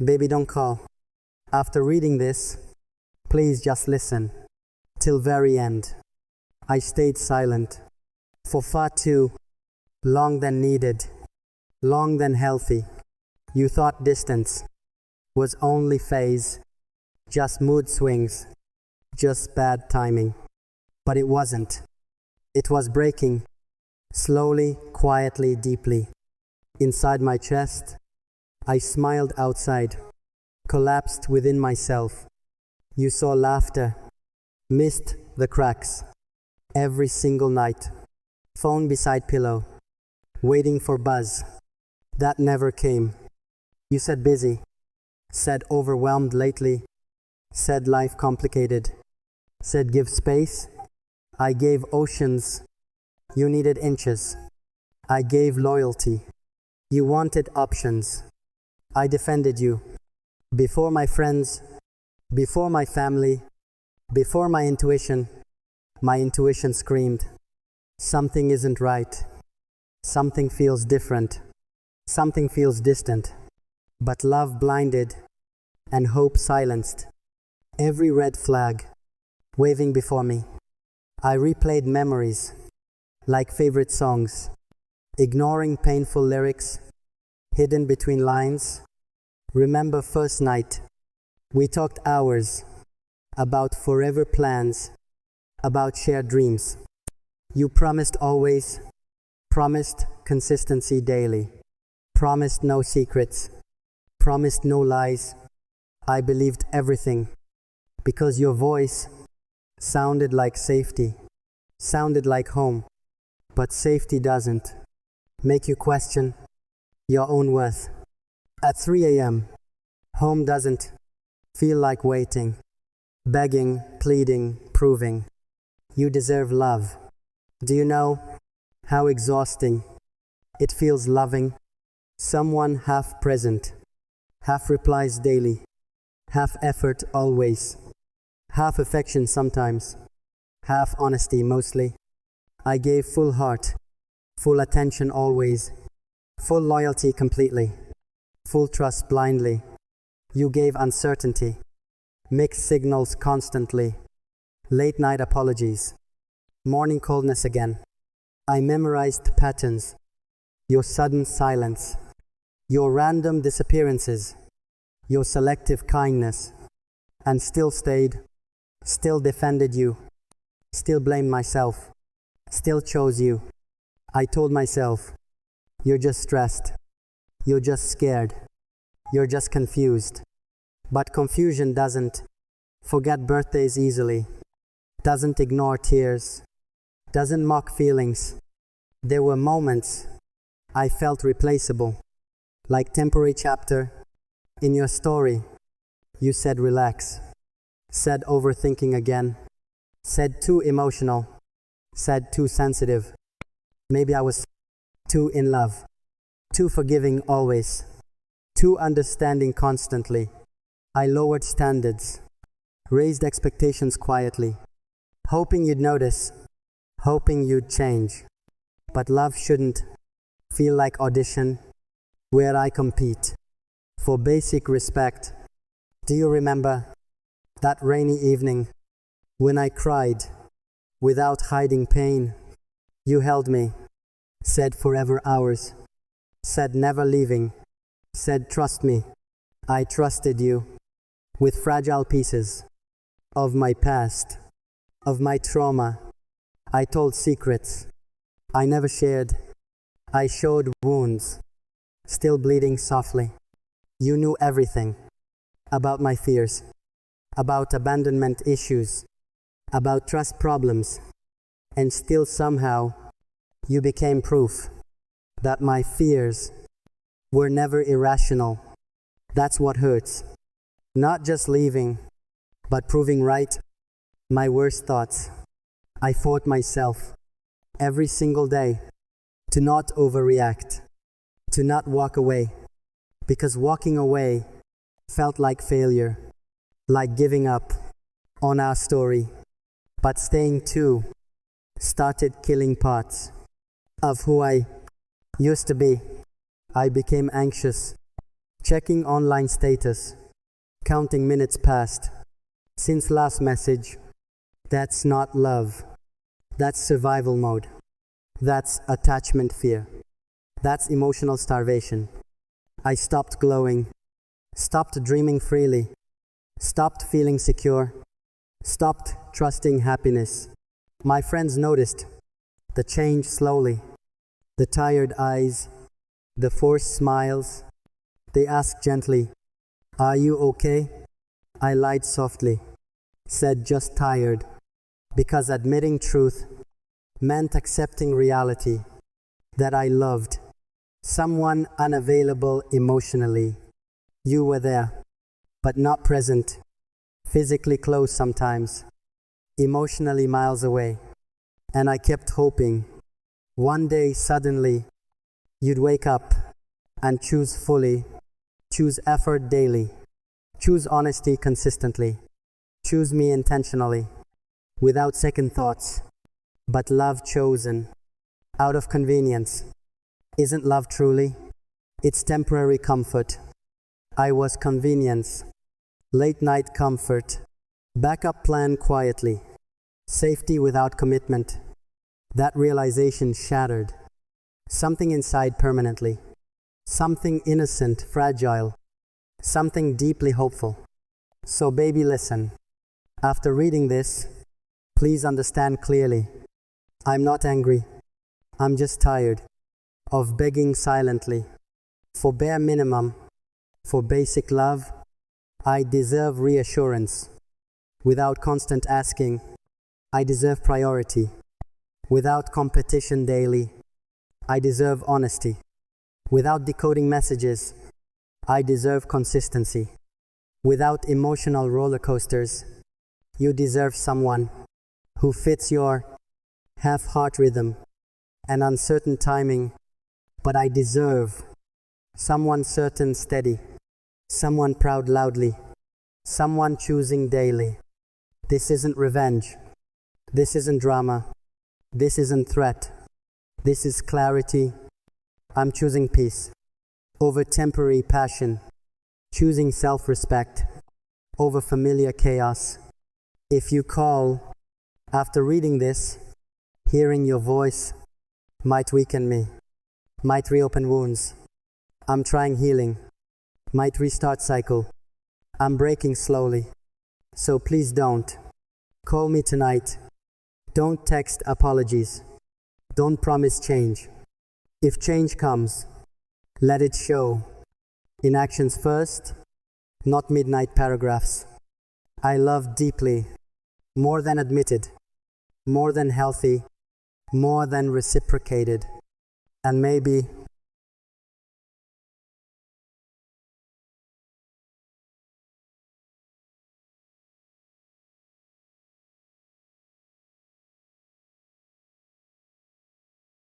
Baby, don't call. After reading this, please just listen. Till very end. I stayed silent. For far too long than needed. Long than healthy. You thought distance was only phase. Just mood swings. Just bad timing. But it wasn't. It was breaking. Slowly, quietly, deeply. Inside my chest, I smiled outside. Collapsed within myself. You saw laughter. Missed the cracks. Every single night. Phone beside pillow. Waiting for buzz. That never came. You said busy. Said overwhelmed lately. Said life complicated. Said give space. I gave oceans. You needed inches. I gave loyalty. You wanted options. I defended you. Before my friends. Before my family. Before my intuition screamed. Something isn't right. Something feels different. Something feels distant. But love blinded and hope silenced. Every red flag waving before me. I replayed memories like favorite songs, ignoring painful lyrics hidden between lines. Remember first night, we talked hours about forever plans, about shared dreams. You promised always, promised consistency daily, promised no secrets, promised no lies. I believed everything because your voice sounded like safety, sounded like home. But safety doesn't make you question your own worth. At 3 a.m., home doesn't feel like waiting, begging, pleading, proving. You deserve love. Do you know how exhausting it feels loving someone half present, half replies daily, half effort always, half affection sometimes, half honesty mostly. I gave full heart, full attention always, full loyalty completely, full trust blindly. You gave uncertainty, mixed signals constantly, late night apologies, morning coldness again. I memorized patterns, your sudden silence, your random disappearances, your selective kindness, and still stayed, still defended you, still blamed myself, still chose you. I told myself, you're just stressed, you're just scared, you're just confused. But confusion doesn't forget birthdays easily, doesn't ignore tears, doesn't mock feelings. There were moments I felt replaceable, like temporary chapter in your story. You said relax, said overthinking again, said too emotional, said too sensitive. Maybe I was too in love, too forgiving always, too understanding constantly. I lowered standards, raised expectations quietly, hoping you'd notice, hoping you'd change. But love shouldn't feel like audition where I compete for basic respect. Do you remember that rainy evening when I cried without hiding pain? You held me, said forever ours, said never leaving, said trust me. I trusted you with fragile pieces of my past, of my trauma. I told secrets I never shared. I showed wounds, still bleeding softly. You knew everything about my fears, about abandonment issues, about trust problems, and still somehow you became proof that my fears were never irrational. That's what hurts. Not just leaving, but proving right my worst thoughts. I fought myself every single day to not overreact, to not walk away, because walking away felt like failure, like giving up on our story. But staying too started killing parts of who I used to be. I became anxious, checking online status, counting minutes past since last message. That's not love. That's survival mode. That's attachment fear. That's emotional starvation. I stopped glowing, stopped dreaming freely, stopped feeling secure, stopped trusting happiness. My friends noticed the change slowly, the tired eyes, the forced smiles. They asked gently, "Are you okay?" I lied softly, said just tired, because admitting truth meant accepting reality, that I loved someone unavailable emotionally. You were there, but not present, physically close sometimes, emotionally miles away. And I kept hoping one day suddenly you'd wake up and choose fully, choose effort daily, choose honesty consistently, choose me intentionally, without second thoughts, but love chosen out of convenience. Isn't love truly? It's temporary comfort. I was convenience, late night comfort, backup plan quietly, safety without commitment. That realization shattered something inside permanently, something innocent, fragile, something deeply hopeful. So baby, listen. After reading this, please understand clearly. I'm not angry. I'm just tired of begging silently for bare minimum, for basic love. I deserve reassurance without constant asking. I deserve priority without competition daily. I deserve honesty without decoding messages. I deserve consistency without emotional roller coasters. You deserve someone who fits your half-heart rhythm and uncertain timing. But I deserve someone certain, steady, someone proud loudly, someone choosing daily. This isn't revenge. This isn't drama. This isn't threat. This is clarity. I'm choosing peace over temporary passion, choosing self-respect over familiar chaos. If you call after reading this, hearing your voice might weaken me, might reopen wounds. I'm trying healing, might restart cycle. I'm breaking slowly, so please don't call me tonight. Don't text apologies. Don't promise change. If change comes, let it show in actions first, not midnight paragraphs. I love deeply, more than admitted, more than healthy, more than reciprocated. And maybe